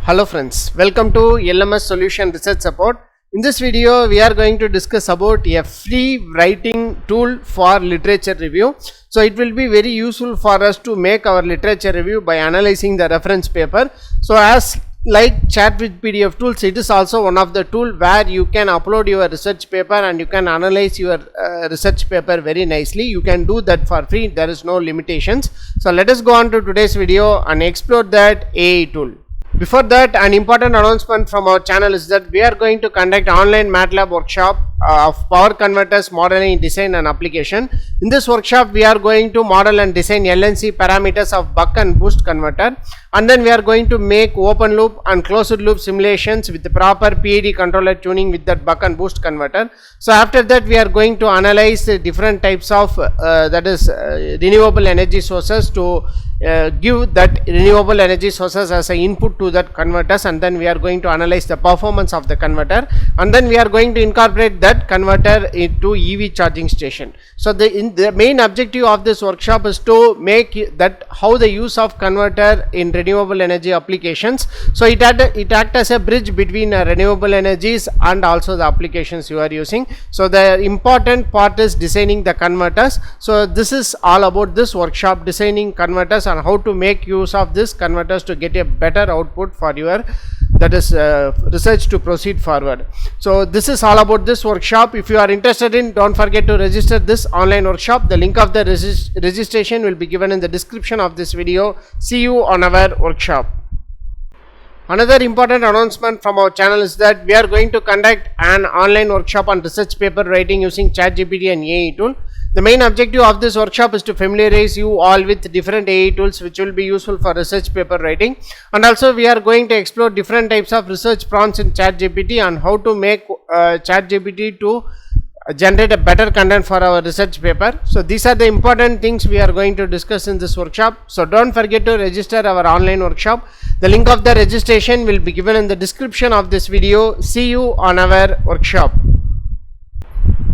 Hello friends, welcome to LMS Solution Research Support. In this video, we are going to discuss about a free writing tool for literature review. So it will be very useful for us to make our literature review by analyzing the reference paper. So as like chat with PDF tools, it is also one of the tool where you can upload your research paper and you can analyze your research paper very nicely. You can do that for free, there is no limitations. So let us go on to today's video and explore that AI tool. Before that, an important announcement from our channel is that we are going to conduct online MATLAB workshop of power converters, modeling, design and application. In this workshop, we are going to model and design LNC parameters of buck and boost converter, and then we are going to make open loop and closed loop simulations with the proper PID controller tuning with that buck and boost converter. So after that, we are going to analyze the different types of renewable energy sources to give that renewable energy sources as an input to that converters, and then we are going to analyze the performance of the converter, and then we are going to incorporate that converter into EV charging station. So the main objective of this workshop is to make that how the use of converter in renewable energy applications. So it acts as a bridge between renewable energies and also the applications you are using. So the important part is designing the converters. So this is all about this workshop, designing converters and how to make use of this converters to get a better output for your research to proceed forward. So this is all about this workshop. If you are interested in, don't forget to register this online workshop. The link of the registration will be given in the description of this video. See you on our workshop. Another important announcement from our channel is that we are going to conduct an online workshop on research paper writing using ChatGPT and AI tool. The main objective of this workshop is to familiarize you all with different AI tools which will be useful for research paper writing, and also we are going to explore different types of research prompts in ChatGPT and how to make ChatGPT to generate a better content for our research paper. So these are the important things we are going to discuss in this workshop. So don't forget to register our online workshop. The link of the registration will be given in the description of this video. See you on our workshop.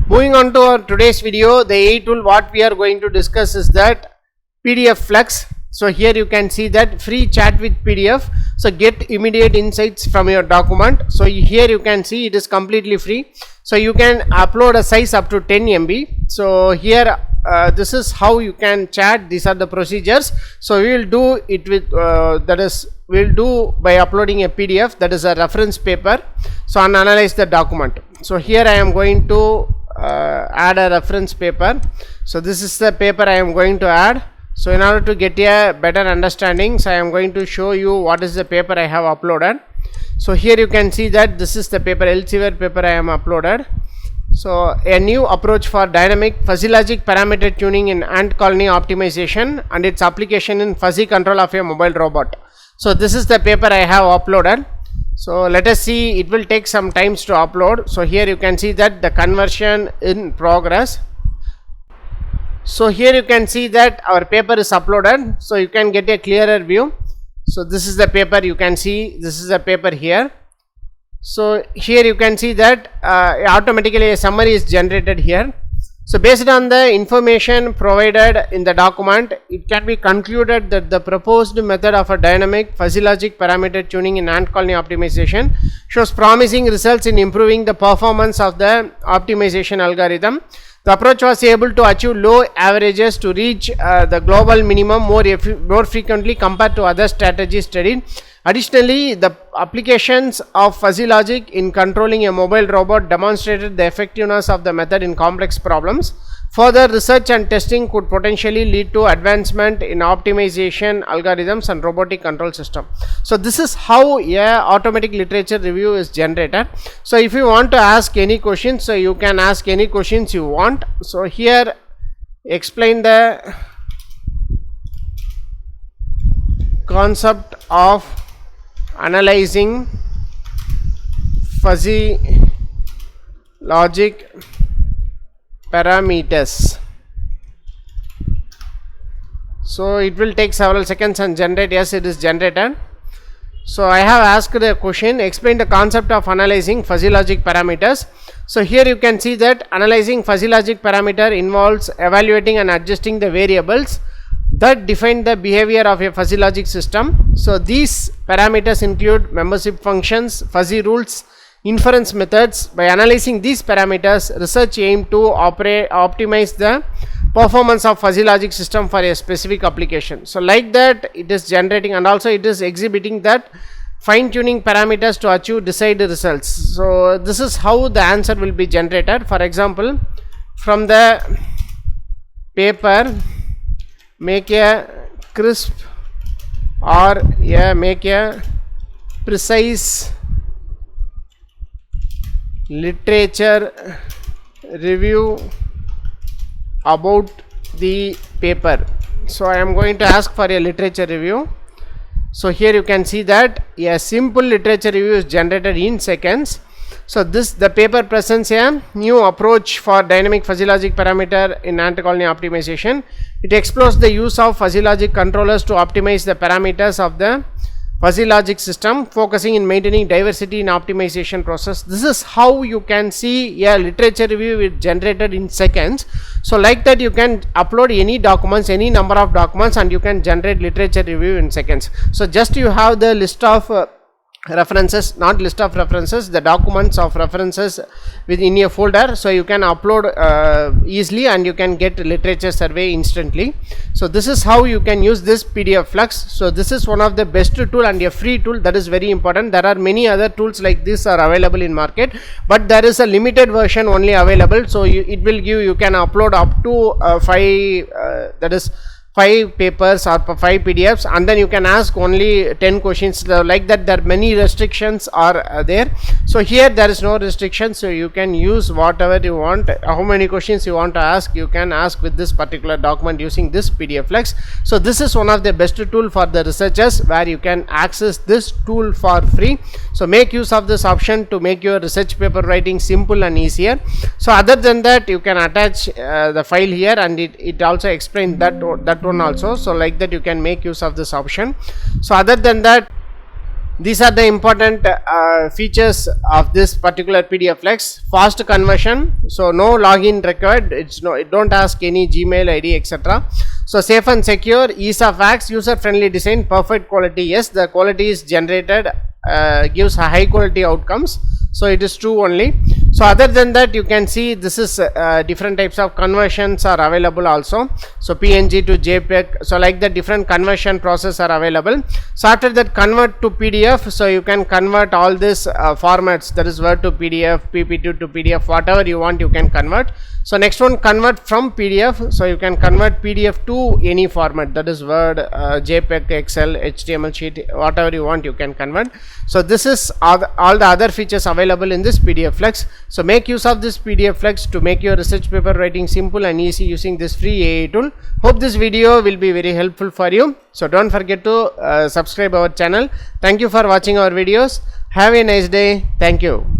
Moving on to our today's video, the AI tool what we are going to discuss is that PDF Flux. So here you can see that free chat with PDF. So get immediate insights from your document. So here you can see it is completely free. So you can upload a size up to 10 MB. So here this is how you can chat. These are the procedures. So we will do it with we will do by uploading a PDF, that is a reference paper. So and analyze the document. So here I am going to add a reference paper. So this is the paper I am going to add. So in order to get a better understanding, so I am going to show you what is the paper I have uploaded. So here you can see that this is the paper, Elsevier paper I am uploaded. So a new approach for dynamic fuzzy logic parameter tuning in ant colony optimization and its application in fuzzy control of a mobile robot. So this is the paper I have uploaded. So let us see, it will take some times to upload. So here you can see that the conversion in progress. So here you can see that our paper is uploaded, so you can get a clearer view. So this is the paper, you can see this is the paper here. So here you can see that automatically a summary is generated here. So based on the information provided in the document, it can be concluded that the proposed method of a dynamic fuzzy logic parameter tuning in ant colony optimization shows promising results in improving the performance of the optimization algorithm. The approach was able to achieve low averages to reach the global minimum more frequently compared to other strategies studied. Additionally, the applications of fuzzy logic in controlling a mobile robot demonstrated the effectiveness of the method in complex problems. Further research and testing could potentially lead to advancement in optimization algorithms and robotic control system. So this is how a automatic literature review is generated. So if you want to ask any questions, so you can ask any questions you want. So here explain the concept of analyzing fuzzy logic parameters. So it will take several seconds and generate. Yes, it is generated. So I have asked a question, explain the concept of analyzing fuzzy logic parameters. So here you can see that analyzing fuzzy logic parameter involves evaluating and adjusting the variables that define the behavior of a fuzzy logic system. So these parameters include membership functions, fuzzy rules, inference methods. By analyzing these parameters, research aim to optimize the performance of fuzzy logic system for a specific application. So like that it is generating, and also it is exhibiting that fine tuning parameters to achieve desired results. So this is how the answer will be generated. For example, from the paper, make a crisp or make a precise literature review about the paper. So I am going to ask for a literature review. So here you can see that a simple literature review is generated in seconds. So the paper presents a new approach for dynamic fuzzy logic parameter in anti-colony optimization. It explores the use of fuzzy logic controllers to optimize the parameters of the fuzzy logic system, focusing in maintaining diversity in optimization process. This is how you can see a literature review is generated in seconds. So like that you can upload any documents, any number of documents, and you can generate literature review in seconds. So just you have the list of references, not list of references, the documents of references within a folder. So you can upload easily, and you can get literature survey instantly. So this is how you can use this PDF Flux. So this is one of the best tool and a free tool, that is very important. There are many other tools like this are available in market, but there is a limited version only available. So it will give, you can upload up to 5 papers or 5 PDFs, and then you can ask only 10 questions. Like that, there are many restrictions are there. So here there is no restriction, so you can use whatever you want, how many questions you want to ask, you can ask with this particular document using this PDF Flex. So this is one of the best tool for the researchers, where you can access this tool for free. So make use of this option to make your research paper writing simple and easier. So other than that, you can attach the file here, and it also explains that one also. So like that you can make use of this option. So other than that, these are the important features of this particular PDF Flex. Fast conversion, so no login required, it don't ask any Gmail ID, etc. So safe and secure, ease of access, user friendly design, perfect quality. Yes, the quality is generated, gives high quality outcomes, so it is true only. So other than that, you can see this is different types of conversions are available also. So PNG to JPEG, so like the different conversion process are available. So after that, convert to PDF, so you can convert all this formats, that is Word to PDF, PPT to PDF, whatever you want you can convert. So next one, convert from PDF, so you can convert PDF to any format, that is Word, JPEG, Excel, HTML sheet, whatever you want you can convert. So this is all the other features available in this PDF Flex. So make use of this PDF Flex to make your research paper writing simple and easy using this free AI tool. Hope this video will be very helpful for you. So don't forget to subscribe our channel. Thank you for watching our videos. Have a nice day. Thank you.